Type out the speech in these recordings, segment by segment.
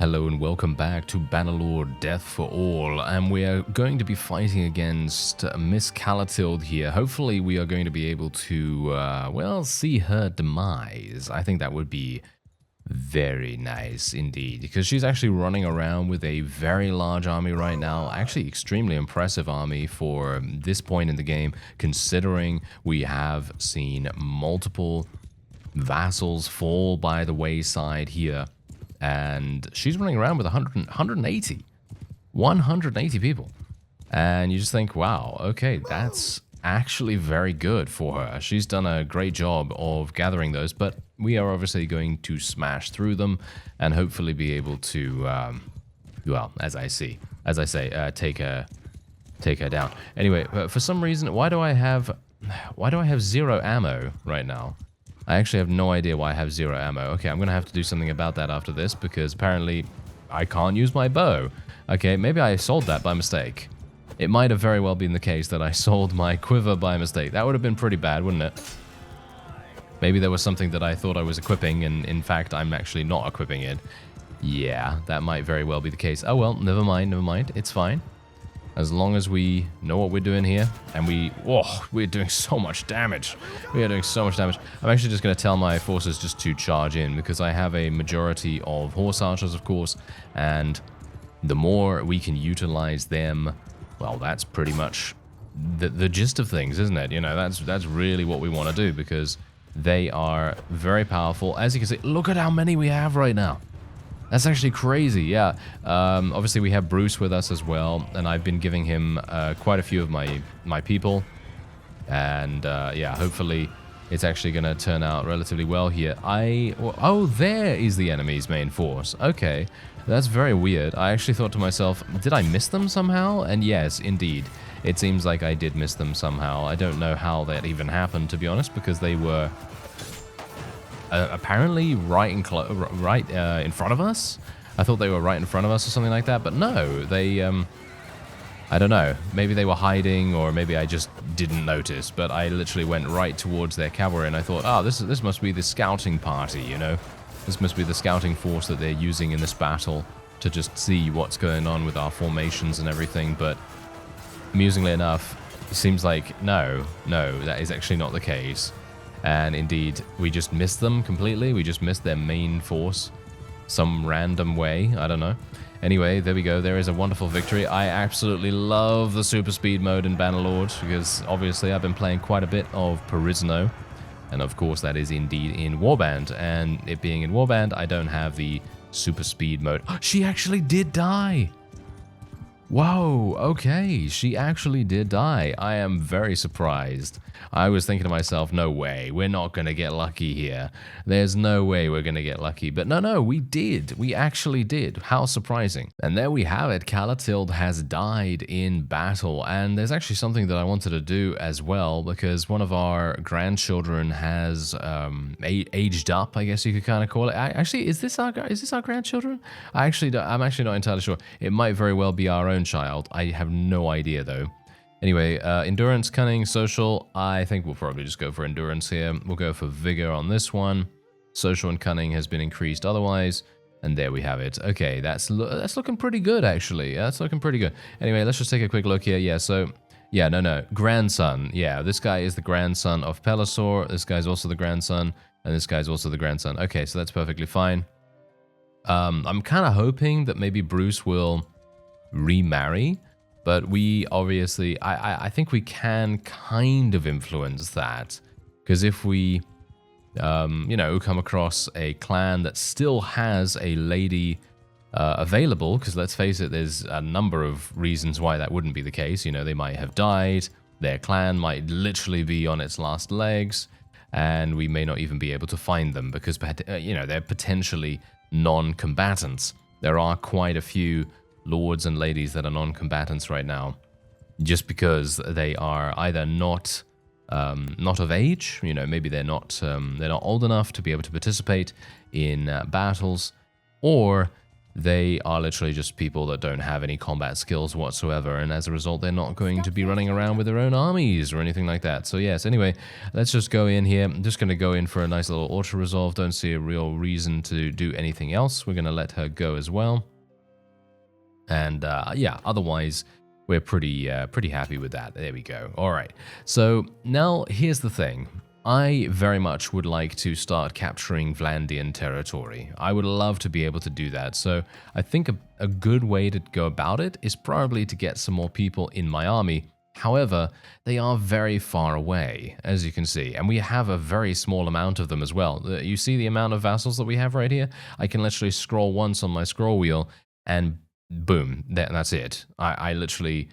Hello and welcome back to Bannerlord Death for All, and we are going to be fighting against Miss Calatilde here. Hopefully we are going to be able to, well, see her demise. I think that would be very nice indeed, because she's actually running around with a very large army right now, actually extremely impressive army for this point in the game, considering we have seen multiple vassals fall by the wayside here. And she's running around with 180 people. And you just think, wow, okay, that's actually very good for her. She's done a great job of gathering those, but we are obviously going to smash through them and hopefully be able to, well, as I say, take her down. Anyway, for some reason, why do I have 0 ammo right now? I actually have no idea why I have 0 ammo. Okay, I'm going to have to do something about that after this, because apparently I can't use my bow. Okay, maybe I sold that by mistake. It might have very well been the case that I sold my quiver by mistake. That would have been pretty bad, wouldn't it? Maybe there was something that I thought I was equipping, and in fact I'm actually not equipping it. Yeah, that might very well be the case. Oh well, never mind. It's fine. As long as we know what we're doing here, and we're doing so much damage. We are doing so much damage. I'm actually just going to tell my forces just to charge in, because I have a majority of horse archers, of course, and the more we can utilize them, well, that's pretty much the gist of things, isn't it? You know, that's really what we want to do, because they are very powerful. As you can see, look at how many we have right now. That's actually crazy, yeah. Obviously, we have Bruce with us as well, and I've been giving him quite a few of my people. And, yeah, hopefully it's actually going to turn out relatively well here. Oh, there is the enemy's main force. Okay, that's very weird. I actually thought to myself, did I miss them somehow? And yes, indeed, it seems like I did miss them somehow. I don't know how that even happened, to be honest, because they were... apparently right in front of us. I thought they were right in front of us or something like that, but no, they I don't know, maybe they were hiding, or maybe I just didn't notice, but I literally went right towards their cavalry, and I thought, oh, this must be the scouting party, you know, this must be the scouting force that they're using in this battle to just see what's going on with our formations and everything. But amusingly enough, it seems like no, that is actually not the case. And indeed, we just missed them completely. We just missed their main force some random way. I don't know. Anyway, there we go. There is a wonderful victory. I absolutely love the super speed mode in Bannerlord, because obviously I've been playing quite a bit of Parisino. And of course, that is indeed in Warband. And it being in Warband, I don't have the super speed mode. She actually did die! Whoa, okay, she actually did die. I am very surprised. I was thinking to myself, no way, we're not going to get lucky here. There's no way we're going to get lucky. But no, we did. We actually did. How surprising. And there we have it. Calatilde has died in battle. And there's actually something that I wanted to do as well, because one of our grandchildren has aged up, I guess you could kind of call it. Actually, is this our grandchildren? I'm actually not entirely sure. It might very well be our own child. I have no idea though. Anyway, endurance, cunning, social. I think we'll probably just go for endurance here. We'll go for vigor on this one. Social and cunning has been increased otherwise. And there we have it. Okay, that's looking pretty good, actually. That's looking pretty good. Anyway, let's just take a quick look here. Yeah, so... yeah, no. Grandson. Yeah, this guy is the grandson of PELISOR. This guy's also the grandson. And this guy's also the grandson. Okay, so that's perfectly fine. I'm kind of hoping that maybe Bruce will remarry. But we obviously, I think we can kind of influence that, because if we, you know, come across a clan that still has a lady available, because let's face it, there's a number of reasons why that wouldn't be the case. You know, they might have died, their clan might literally be on its last legs, and we may not even be able to find them because, you know, they're potentially non-combatants. There are quite a few lords and ladies that are non-combatants right now, just because they are either not of age, you know, maybe they're not old enough to be able to participate in battles, or they are literally just people that don't have any combat skills whatsoever, and as a result, they're not going to be running around with their own armies or anything like that. So yes, anyway, let's just go in here. I'm just going to go in for a nice little auto-resolve. Don't see a real reason to do anything else. We're going to let her go as well. And yeah, otherwise, we're pretty happy with that. There we go. All right. So now here's the thing. I very much would like to start capturing Vlandian territory. I would love to be able to do that. So I think a good way to go about it is probably to get some more people in my army. However, they are very far away, as you can see, and we have a very small amount of them as well. You see the amount of vassals that we have right here? I can literally scroll once on my scroll wheel and boom, that's it. I literally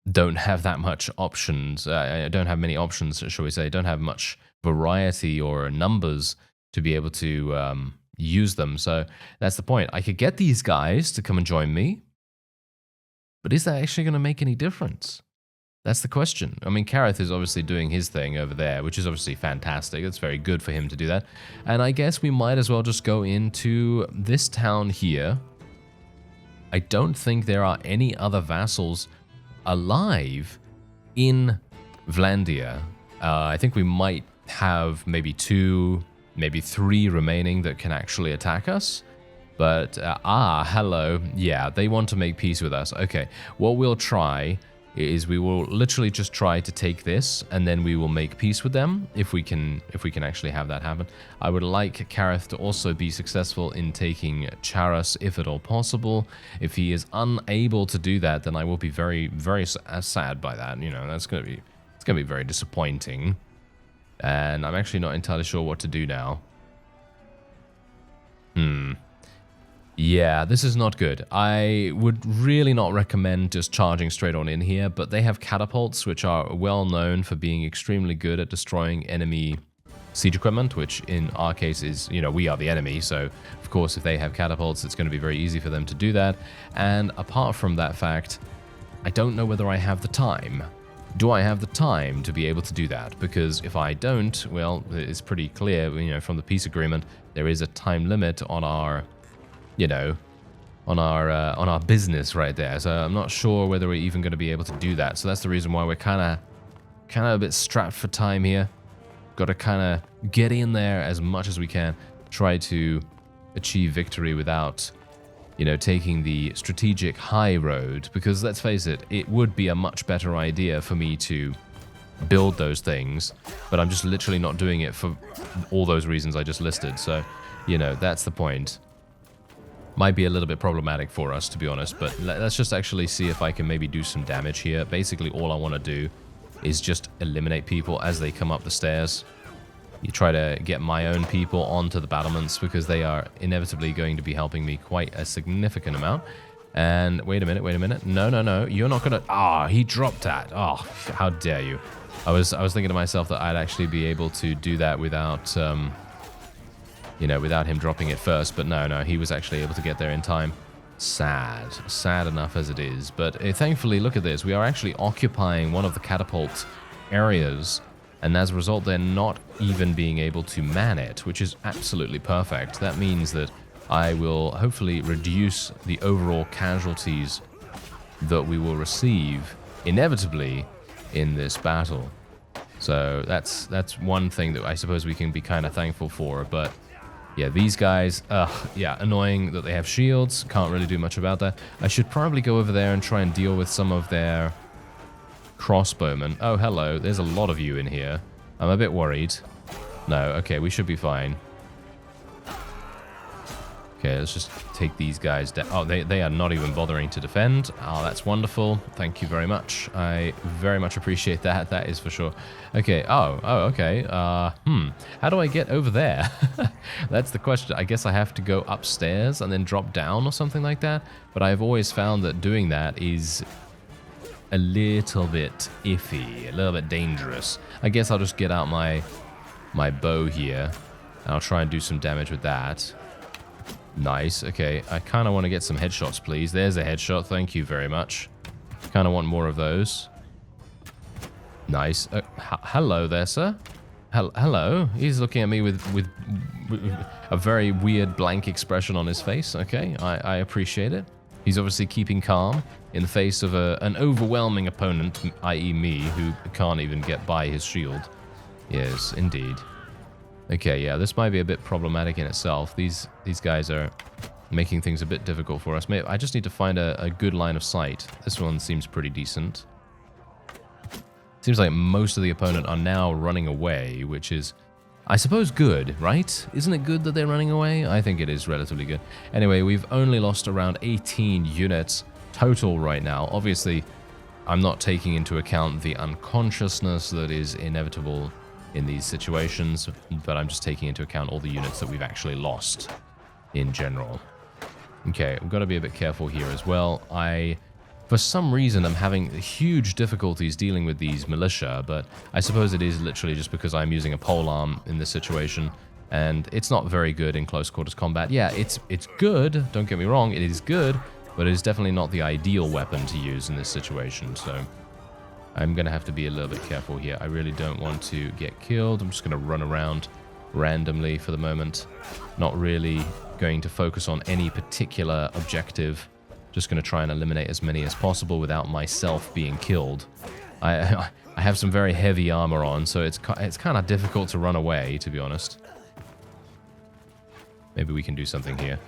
don't have that much options. I don't have many options, shall we say. Don't have much variety or numbers to be able to use them. So that's the point. I could get these guys to come and join me, but is that actually going to make any difference? That's the question. I mean, Kareth is obviously doing his thing over there, which is obviously fantastic. It's very good for him to do that. And I guess we might as well just go into this town here. I don't think there are any other vassals alive in Vlandia. I think we might have maybe 2, maybe 3 remaining that can actually attack us. But, hello. Yeah, they want to make peace with us. Okay, what we'll try is we will literally just try to take this, and then we will make peace with them if we can actually have that happen. I would like Kareth to also be successful in taking Charas if at all possible. If he is unable to do that, then I will be very, very sad by that. You know, it's gonna be very disappointing. And I'm actually not entirely sure what to do now. Yeah, this is not good. I would really not recommend just charging straight on in here, but they have catapults, which are well known for being extremely good at destroying enemy siege equipment, which in our case is, you know, we are the enemy, so of course if they have catapults, it's going to be very easy for them to do that. And apart from that fact, I don't know whether I have the time. Do I have the time to be able to do that? Because if I don't, well, it's pretty clear, you know, from the peace agreement, there is a time limit on our, you know, on our business right there. So I'm not sure whether we're even going to be able to do that. So that's the reason why we're kind of a bit strapped for time here. Got to kind of get in there as much as we can, try to achieve victory without, you know, taking the strategic high road. Because let's face it, it would be a much better idea for me to build those things, but I'm just literally not doing it for all those reasons I just listed. So, you know, that's the point. Might be a little bit problematic for us, to be honest, but let's just actually see if I can maybe do some damage here. Basically, all I want to do is just eliminate people as they come up the stairs. You try to get my own people onto the battlements because they are inevitably going to be helping me quite a significant amount. And wait a minute. No, you're not going to... he dropped that. Oh, how dare you. I was thinking to myself that I'd actually be able to do that without... you know, without him dropping it first, but no, he was actually able to get there in time. Sad enough as it is, but thankfully, look at this, we are actually occupying one of the catapult areas, and as a result, they're not even being able to man it, which is absolutely perfect. That means that I will hopefully reduce the overall casualties that we will receive, inevitably, in this battle. So that's one thing that I suppose we can be kind of thankful for, but... yeah, these guys, yeah, annoying that they have shields. Can't really do much about that. I should probably go over there and try and deal with some of their crossbowmen. Oh, hello. There's a lot of you in here. I'm a bit worried. No, okay, we should be fine. Okay, let's just take these guys down. Oh, they are not even bothering to defend. Oh, that's wonderful. Thank you very much. I very much appreciate that. That is for sure. Okay. Oh, okay. How do I get over there? That's the question. I guess I have to go upstairs and then drop down or something like that. But I've always found that doing that is a little bit iffy, a little bit dangerous. I guess I'll just get out my bow here, and I'll try and do some damage with that. Nice. Okay, I kind of want to get some headshots, please. There's a headshot. Thank you very much. Kind of want more of those. Nice. Hello there, sir. Hello. He's looking at me with a very weird blank expression on his face. Okay, I appreciate it. He's obviously keeping calm in the face of an overwhelming opponent, i.e. me, who can't even get by his shield. Yes, indeed. Okay, yeah, this might be a bit problematic in itself. These guys are making things a bit difficult for us. Maybe I just need to find a good line of sight. This one seems pretty decent. Seems like most of the opponent are now running away, which is, I suppose, good, right? Isn't it good that they're running away? I think it is relatively good. Anyway, we've only lost around 18 units total right now. Obviously, I'm not taking into account the unconsciousness that is inevitable in these situations, but I'm just taking into account all the units that we've actually lost in general. Okay, we've got to be a bit careful here as well. For some reason, I'm having huge difficulties dealing with these militia, but I suppose it is literally just because I'm using a polearm in this situation, and it's not very good in close quarters combat. Yeah, it's good, don't get me wrong, it is good, but it is definitely not the ideal weapon to use in this situation, so I'm going to have to be a little bit careful here. I really don't want to get killed. I'm just going to run around randomly for the moment, not really going to focus on any particular objective. Just going to try and eliminate as many as possible without myself being killed. I have some very heavy armor on, so it's kind of difficult to run away, to be honest. Maybe we can do something here.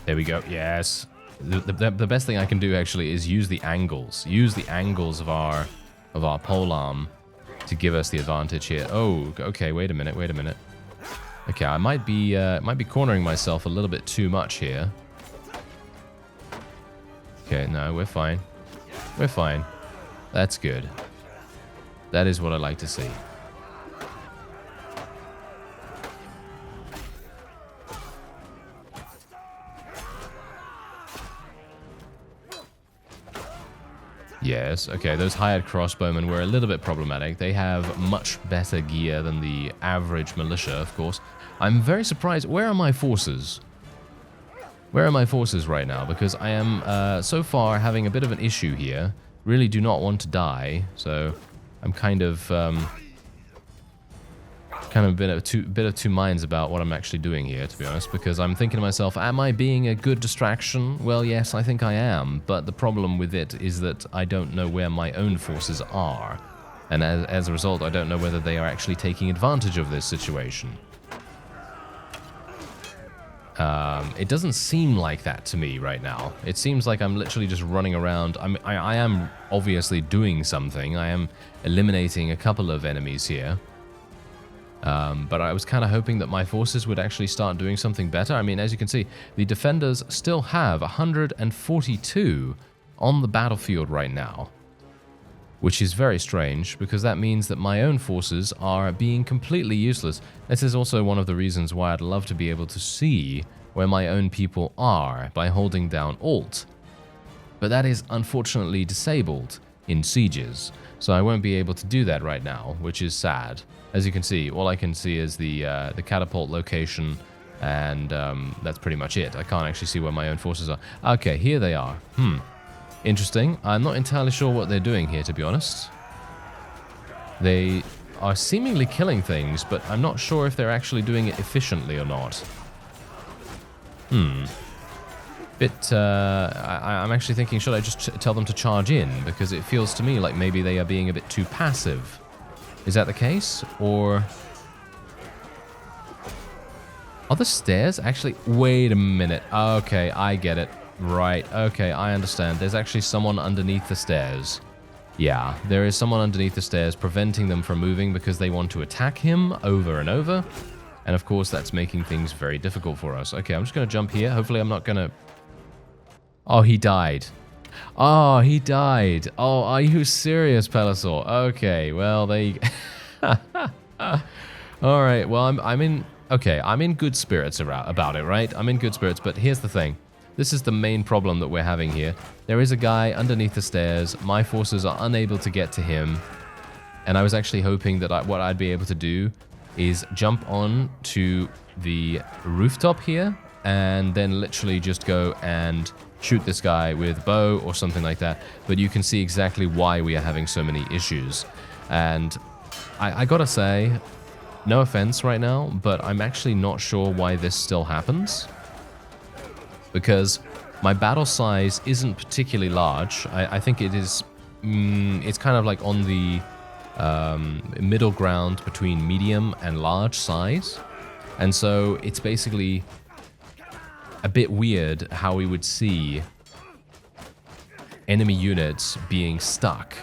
There we go. Yes. The best thing I can do actually is use the angles. Use the angles of our polearm to give us the advantage here. Oh, okay. Wait a minute. Wait a minute. Okay, I might be cornering myself a little bit too much here. Okay, no, we're fine. We're fine. That's good. That is what I like to see. Yes, okay, those hired crossbowmen were a little bit problematic. They have much better gear than the average militia, of course. I'm very surprised. Where are my forces? Where are my forces right now? Because I am, so far, having a bit of an issue here. Really do not want to die, so I'm kind of a bit of two minds about what I'm actually doing here, to be honest, because I'm thinking to myself, am I being a good distraction? Well, yes, I think I am, but the problem with it is that I don't know where my own forces are, and as a result, I don't know whether they are actually taking advantage of this situation. It doesn't seem like that to me right now. It seems like I'm literally just running around. I am obviously doing something. I am eliminating a couple of enemies here. But I was kind of hoping that my forces would actually start doing something better. I mean, as you can see, the defenders still have 142 on the battlefield right now, which is very strange because that means that my own forces are being completely useless. This is also one of the reasons why I'd love to be able to see where my own people are by holding down Alt. But that is unfortunately disabled in sieges, so I won't be able to do that right now, which is sad. As you can see, all I can see is the catapult location, and that's pretty much it. I can't actually see where my own forces are. Okay, here they are. Interesting. I'm not entirely sure what they're doing here, to be honest. They are seemingly killing things, but I'm not sure if they're actually doing it efficiently or not. I'm actually thinking, should I just tell them to charge in? Because it feels to me like maybe they are being a bit too passive. Is that the case? Or are the stairs actually... Wait a minute. Okay, I get it. Right. Okay, I understand. There's actually someone underneath the stairs. Yeah, there is someone underneath the stairs preventing them from moving because they want to attack him over and over. And of course, that's making things very difficult for us. Okay, I'm just going to jump here. Hopefully, I'm not going to... Oh, he died. Oh, he died. Oh, are you serious, PELISOR? Okay, well, they... All right, well, I'm in... Okay, I'm in good spirits about it, right? I'm in good spirits, but here's the thing. This is the main problem that we're having here. There is a guy underneath the stairs. My forces are unable to get to him. And I was actually hoping that what I'd be able to do is jump on to the rooftop here and then literally just go and shoot this guy with bow or something like that. But you can see exactly why we are having so many issues. And I gotta say, no offense right now, but I'm actually not sure why this still happens. Because my battle size isn't particularly large. I think it is... it's kind of like on the middle ground between medium and large size. And so it's basically a bit weird how we would see enemy units being stuck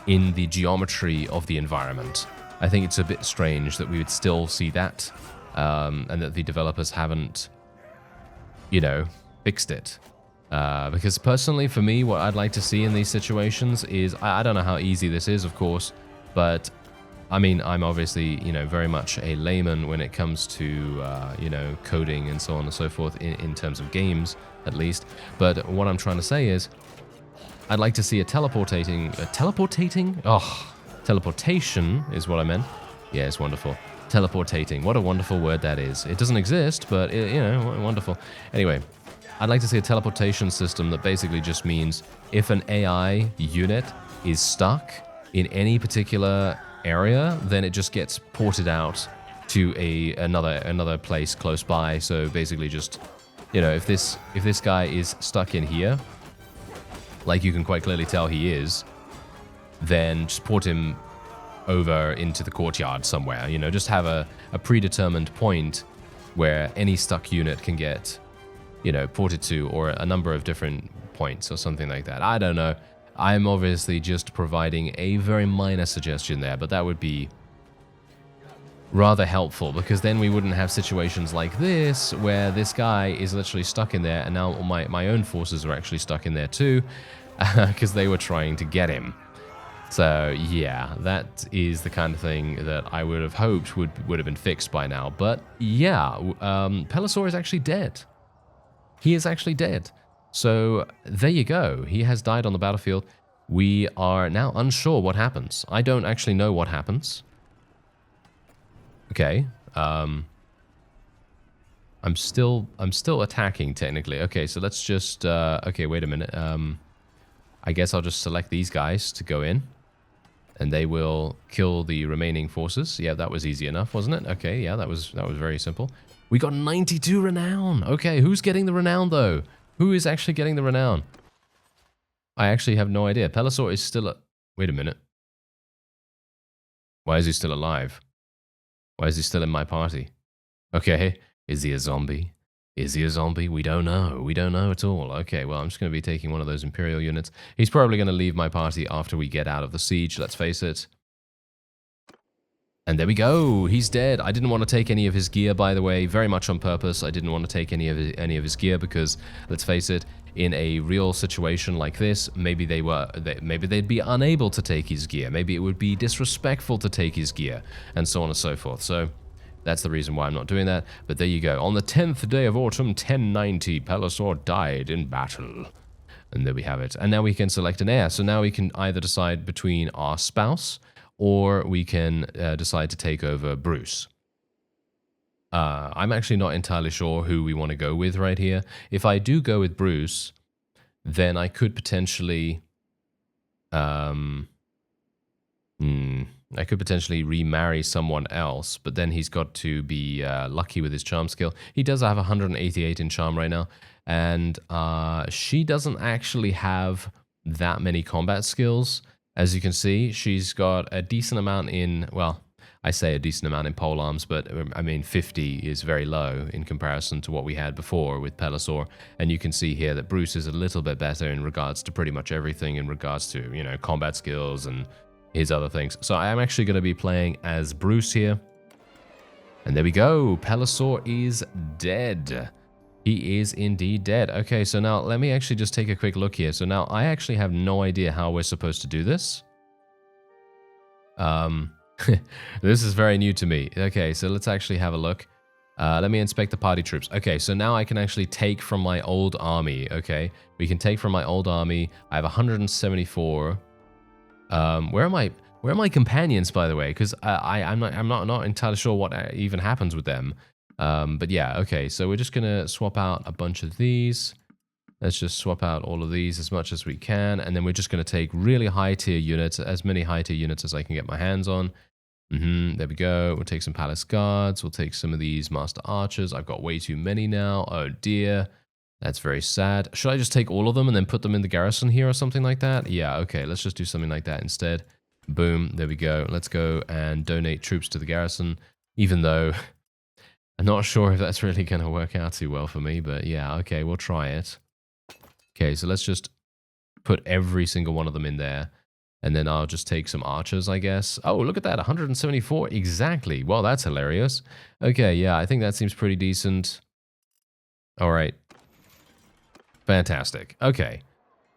in the geometry of the environment. I think it's a bit strange that we would still see that, and that the developers haven't, you know, fixed it. Because personally, for me, what I'd like to see in these situations is, I don't know how easy this is, of course, but I mean, I'm obviously, you know, very much a layman when it comes to, you know, coding and so on and so forth in terms of games, at least. But what I'm trying to say is, I'd like to see a teleportation is what I meant. Yeah, it's wonderful. Teleportating. What a wonderful word that is. It doesn't exist, but, you know, wonderful. Anyway, I'd like to see a teleportation system that basically just means if an AI unit is stuck in any particular area, then it just gets ported out to another place close by. So basically just, you know, if this guy is stuck in here, like you can quite clearly tell he is, then just port him over into the courtyard somewhere. You know, just have a predetermined point where any stuck unit can get, you know, ported to, or a number of different points or something like that. I don't know. I'm obviously just providing a very minor suggestion there, but that would be rather helpful, because then we wouldn't have situations like this where this guy is literally stuck in there, and now my own forces are actually stuck in there too, because they were trying to get him. So yeah, that is the kind of thing that I would have hoped would have been fixed by now. But yeah, PELISOR is actually dead. He is actually dead. So there you go. He has died on the battlefield. We are now unsure what happens. I don't actually know what happens. Okay. I'm still attacking technically. Okay, so let's just okay, wait a minute. I guess I'll just select these guys to go in, and they will kill the remaining forces. Yeah, that was easy enough, wasn't it? Okay, yeah, that was very simple. We got 92 renown. Okay, who's getting the renown though? Who is actually getting the renown? I actually have no idea. PELISOR is still wait a minute. Why is he still alive? Why is he still in my party? Okay, is he a zombie? Is he a zombie? We don't know. We don't know at all. Okay, well, I'm just going to be taking one of those Imperial units. He's probably going to leave my party after we get out of the siege, let's face it. And there we go. He's dead. I didn't want to take any of his gear, by the way, very much on purpose. I didn't want to take any of his gear because, let's face it, in a real situation like this, maybe maybe they'd be unable to take his gear. Maybe it would be disrespectful to take his gear, and so on and so forth. So that's the reason why I'm not doing that. But there you go. On the 10th day of autumn, 1090, PELISOR died in battle. And there we have it. And now we can select an heir. So now we can either decide between our spouse, or we can decide to take over Bruce. I'm actually not entirely sure who we want to go with right here. If I do go with Bruce, then I could potentially... I could potentially remarry someone else, but then he's got to be lucky with his charm skill. He does have 188 in charm right now, and she doesn't actually have that many combat skills. As you can see, she's got a decent amount in, well, I say a decent amount in polearms, but I mean 50 is very low in comparison to what we had before with PELISOR. And you can see here that Bruce is a little bit better in regards to pretty much everything in regards to, you know, combat skills and his other things. So I am actually going to be playing as Bruce here. And there we go. PELISOR is dead. He is indeed dead. Okay, so now let me actually just take a quick look here. So now I actually have no idea how we're supposed to do this. This is very new to me. Okay, so let's actually have a look. Let me inspect the party troops. Okay, so now I can actually take from my old army. Okay, we can take from my old army. I have 174. Where are my companions, by the way? Because I'm not entirely sure what even happens with them. But yeah, okay, so we're just gonna swap out a bunch of these. Let's just swap out all of these as much as we can, and then we're just gonna take really high tier units, as many high tier units as I can get my hands on. There we go. We'll take some palace guards. We'll take some of these master archers. I've got way too many now. Oh dear. That's very sad. Should I just take all of them and then put them in the garrison here or something like that? Yeah, okay. Let's just do something like that instead. Boom. There we go. Let's go and donate troops to the garrison. Even though I'm not sure if that's really going to work out too well for me. But yeah, okay. We'll try it. Okay, so let's just put every single one of them in there. And then I'll just take some archers, I guess. Oh, look at that, 174 exactly. Well, that's hilarious. Okay, yeah, I think that seems pretty decent. All right. Fantastic. Okay.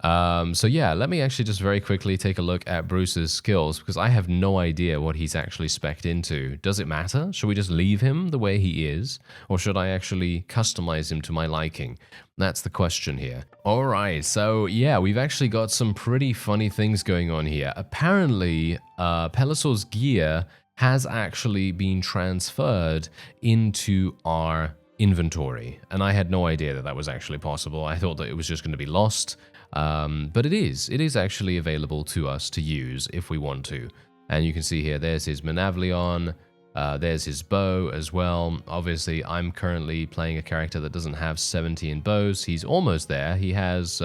So yeah, let me actually just very quickly take a look at Bruce's skills because I have no idea what he's actually spec'd into. Does it matter? Should we just leave him the way he is? Or should I actually customize him to my liking? That's the question here. All right, so yeah, we've actually got some pretty funny things going on here. Apparently, PELISOR's gear has actually been transferred into our inventory, and I had no idea that that was actually possible. I thought that it was just going to be lost. But it is actually available to us to use if we want to. And you can see here, there's his Manavlion, there's his bow as well. Obviously, I'm currently playing a character that doesn't have 70 in bows. He's almost there. He has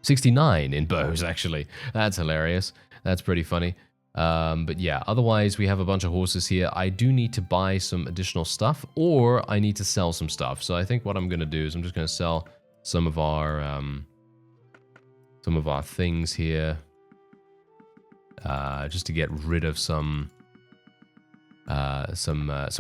69 in bows, actually. That's hilarious. That's pretty funny. But yeah, otherwise, we have a bunch of horses here. I do need to buy some additional stuff, or I need to sell some stuff. So I think what I'm going to do is I'm just going to sell some of our things here, just to get rid of some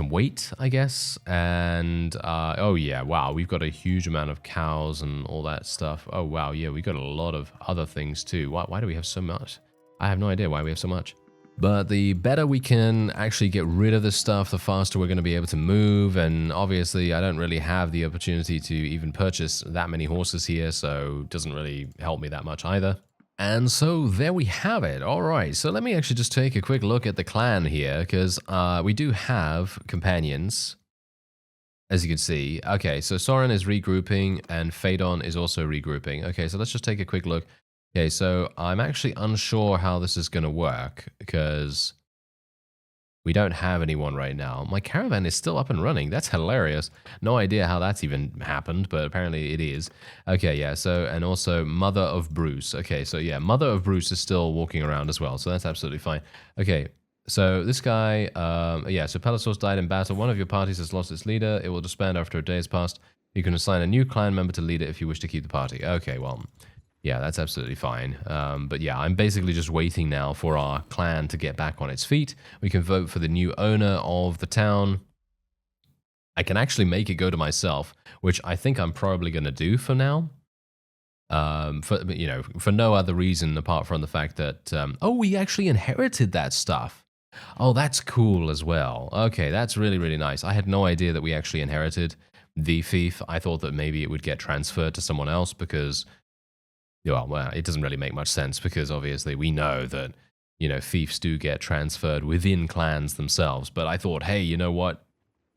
weight, I guess. And oh yeah, wow, we've got a huge amount of cows and all that stuff. Oh wow, yeah, we got a lot of other things too. Why do we have so much? I have no idea why we have so much. But the better we can actually get rid of this stuff, the faster we're going to be able to move. And obviously, I don't really have the opportunity to even purchase that many horses here, so it doesn't really help me that much either. And so there we have it. All right, so let me actually just take a quick look at the clan here, because we do have companions, as you can see. Okay, so Soren is regrouping, and Phaedon is also regrouping. Okay, so let's just take a quick look. Okay, so I'm actually unsure how this is going to work because we don't have anyone right now. My caravan is still up and running. That's hilarious. No idea how that's even happened, but apparently it is. Okay, yeah, so, and also Mother of Bruce. Okay, so yeah, Mother of Bruce is still walking around as well, so that's absolutely fine. Okay, so this guy, yeah, so PELISOR's died in battle. One of your parties has lost its leader. It will disband after a day has passed. You can assign a new clan member to lead it if you wish to keep the party. Okay, well... yeah, that's absolutely fine. But yeah, I'm basically just waiting now for our clan to get back on its feet. We can vote for the new owner of the town. I can actually make it go to myself, which I think I'm probably going to do for now. For no other reason apart from the fact that, oh, we actually inherited that stuff. Oh, that's cool as well. Okay, that's really, really nice. I had no idea that we actually inherited the fief. I thought that maybe it would get transferred to someone else because... well, it doesn't really make much sense because obviously we know that, fiefs do get transferred within clans themselves. But I thought, hey, you know what?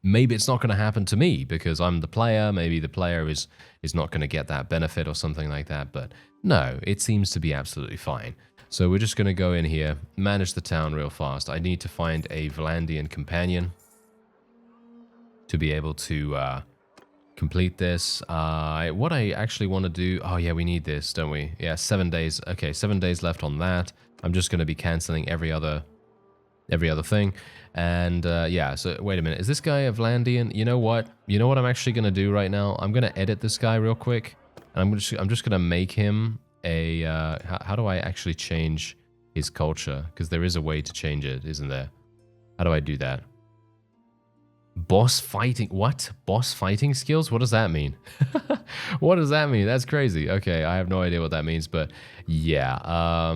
Maybe it's not going to happen to me because I'm the player. Maybe the player is not going to get that benefit or something like that. But no, it seems to be absolutely fine. So we're just going to go in here, manage the town real fast. I need to find a Valandian companion to be able to... complete this. What I actually want to do... oh, yeah, we need this, don't we? Yeah, 7 days. Okay, 7 days left on that. I'm just going to be canceling every other thing. And, yeah, so wait a minute. Is this guy a Vlandian? You know what? You know what I'm actually going to do right now? I'm going to edit this guy real quick. And I'm just going to make him a... how do I actually change his culture? Because there is a way to change it, isn't there? How do I do that? Boss fighting... what? Boss fighting skills? What does that mean? What does that mean? That's crazy. Okay, I have no idea what that means, but yeah.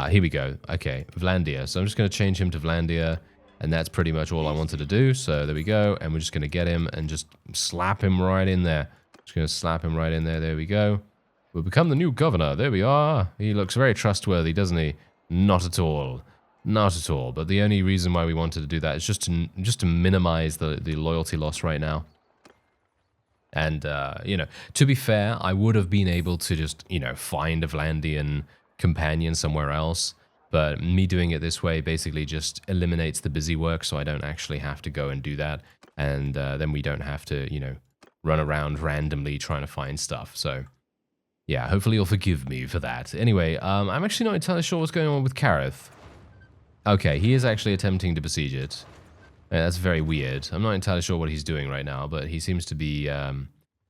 Here we go. Okay, Vlandia. So I'm just going to change him to Vlandia, and that's pretty much all I wanted to do. So there we go, and we're just going to get him and just slap him right in there. Just going to slap him right in there. There we go. We'll become the new governor. There we are. He looks very trustworthy, doesn't he? Not at all. Not at all, but the only reason why we wanted to do that is just to minimize the loyalty loss right now. And, to be fair, I would have been able to just, find a Vlandian companion somewhere else. But me doing it this way basically just eliminates the busy work, so I don't actually have to go and do that. And then we don't have to, you know, run around randomly trying to find stuff. So, yeah, hopefully you'll forgive me for that. Anyway, I'm actually not entirely sure what's going on with Kareth. Okay, he is actually attempting to besiege it. Yeah, that's very weird. I'm not entirely sure what he's doing right now, but he seems to be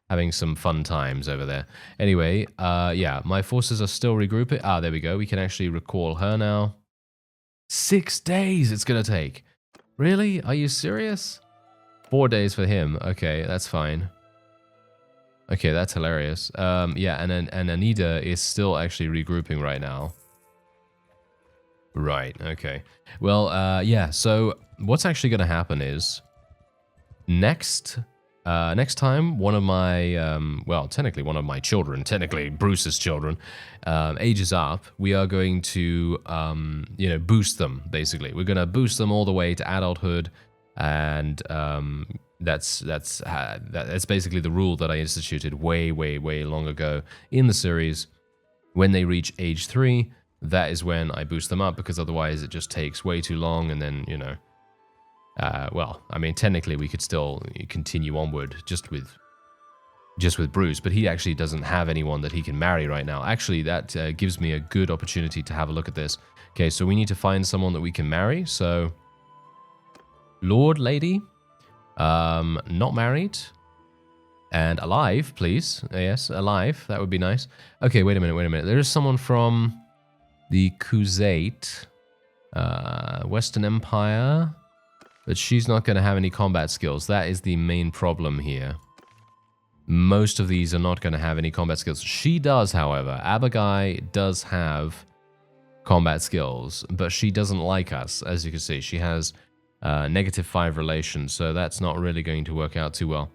having some fun times over there. Anyway, yeah, my forces are still regrouping. Ah, there we go. We can actually recall her now. 6 days it's going to take. Really? Are you serious? 4 days for him. Okay, that's fine. Okay, that's hilarious. Yeah, and Anida is still actually regrouping right now. Right, okay. Well, yeah, so what's actually going to happen is next time one of my, well, technically one of my children, technically Bruce's children, ages up, we are going to, you know, boost them, basically. We're going to boost them all the way to adulthood, and that's basically the rule that I instituted way long ago in the series. When they reach age 3, that is when I boost them up, because otherwise it just takes way too long, and then, you know, well, I mean, technically we could still continue onward just with Bruce, but he actually doesn't have anyone that he can marry right now. Actually, that gives me a good opportunity to have a look at this. Okay, so we need to find someone that we can marry. So, Lord, lady, not married, and alive, please. Yes, alive. That would be nice. Okay, wait a minute. There is someone from the Khuzait, Western Empire, but she's not going to have any combat skills. That is the main problem here. Most of these are not going to have any combat skills. She does, however. Abagai does have combat skills, but she doesn't like us, as you can see. She has -5 relations, so that's not really going to work out too well.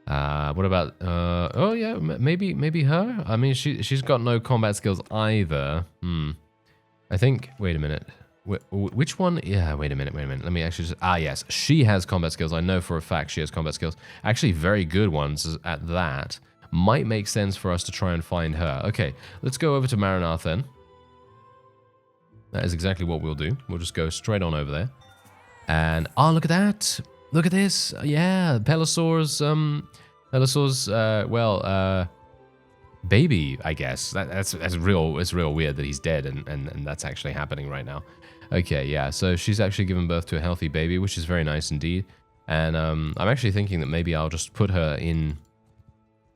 What about, oh yeah, maybe her? I mean, she's got no combat skills either. I think, wait a minute. Which one? Yeah, wait a minute. Let me actually just, yes, she has combat skills. I know for a fact she has combat skills. Actually, very good ones at that. Might make sense for us to try and find her. Okay, let's go over to Maranath then. That is exactly what we'll do. We'll just go straight on over there. And, oh, look at that. Look at this. Yeah, PELISOR's, baby, I guess. That's real. It's real weird that he's dead, and that's actually happening right now. Okay, yeah. So she's actually given birth to a healthy baby, which is very nice indeed. And I'm actually thinking that maybe I'll just put her in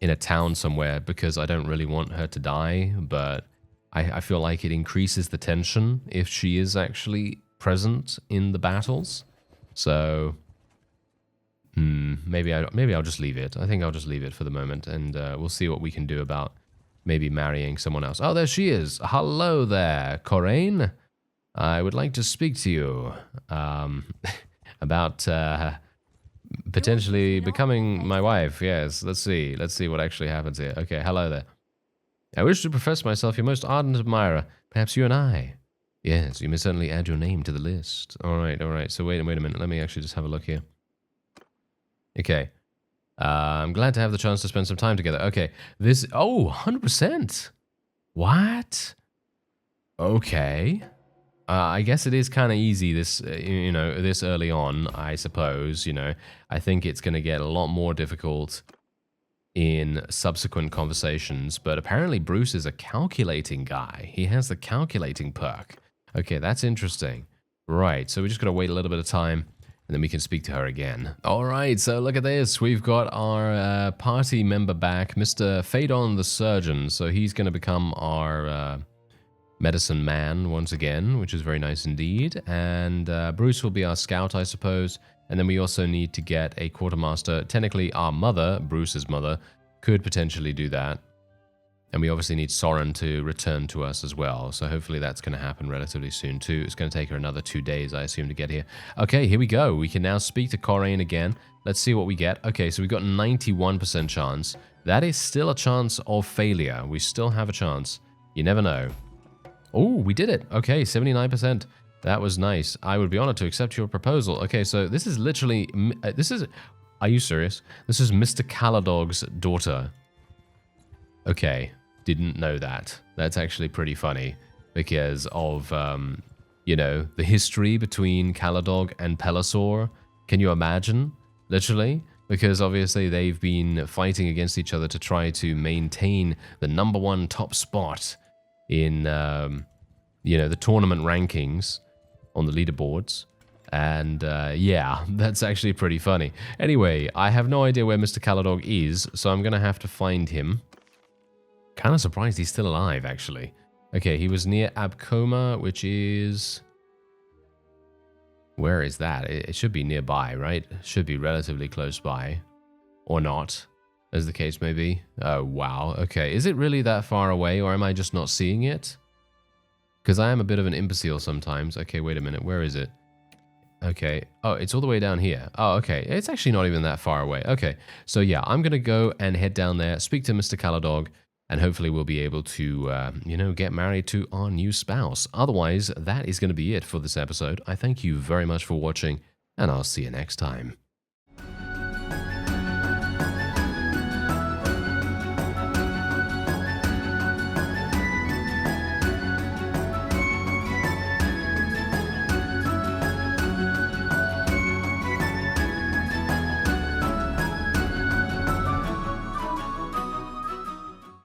a town somewhere, because I don't really want her to die, but I feel like it increases the tension if she is actually present in the battles. So maybe I'll just leave it. I think I'll just leave it for the moment, and we'll see what we can do about maybe marrying someone else. Oh, there she is. Hello there, Coraine. I would like to speak to you about potentially becoming my wife. Yes, let's see what actually happens here. Okay, hello there. I wish to profess myself your most ardent admirer. Perhaps you and I. Yes, you may certainly add your name to the list. All right. So wait a minute. Let me actually just have a look here. Okay. I'm glad to have the chance to spend some time together. Okay. This... Oh, 100%. What? Okay. I guess it is kind of easy this, you know, this early on, I suppose, you know. I think it's going to get a lot more difficult in subsequent conversations, but apparently Bruce is a calculating guy. He has the calculating perk. Okay, that's interesting. Right, so we just got to wait a little bit of time, and then we can speak to her again. All right, so look at this. We've got our party member back, Mr. Phaedon the Surgeon. So he's going to become our medicine man once again, which is very nice indeed. And Bruce will be our scout, I suppose. And then we also need to get a quartermaster. Technically, our mother, Bruce's mother, could potentially do that. And we obviously need Soren to return to us as well. So hopefully that's going to happen relatively soon too. It's going to take her another 2 days, I assume, to get here. Okay, here we go. We can now speak to Coraine again. Let's see what we get. Okay, so we've got 91% chance. That is still a chance of failure. We still have a chance. You never know. Oh, we did it. Okay, 79%. That was nice. I would be honored to accept your proposal. Okay, so this is literally... Are you serious? This is Mr. Caladog's daughter. Okay. didn't know that. That's actually pretty funny because of, you know, the history between Caladog and PELISOR. Can you imagine? Literally? Because obviously they've been fighting against each other to try to maintain the #1 top spot in, you know, the tournament rankings on the leaderboards. And yeah, that's actually pretty funny. Anyway, I have no idea where Mr. Caladog is, so I'm going to have to find him. Kind of surprised he's still alive, actually. Okay, he was near Abcoma, which is... Where is that? It should be nearby, right? Should be relatively close by. Or not, as the case may be. Oh, wow. Okay, is it really that far away, or am I just not seeing it? Because I am a bit of an imbecile sometimes. Okay, wait a minute. Where is it? Okay. Oh, it's all the way down here. Oh, okay. It's actually not even that far away. Okay. So, yeah, I'm going to go and head down there, speak to Mr. Caladog, and hopefully we'll be able to, you know, get married to our new spouse. Otherwise, that is going to be it for this episode. I thank you very much for watching, and I'll see you next time.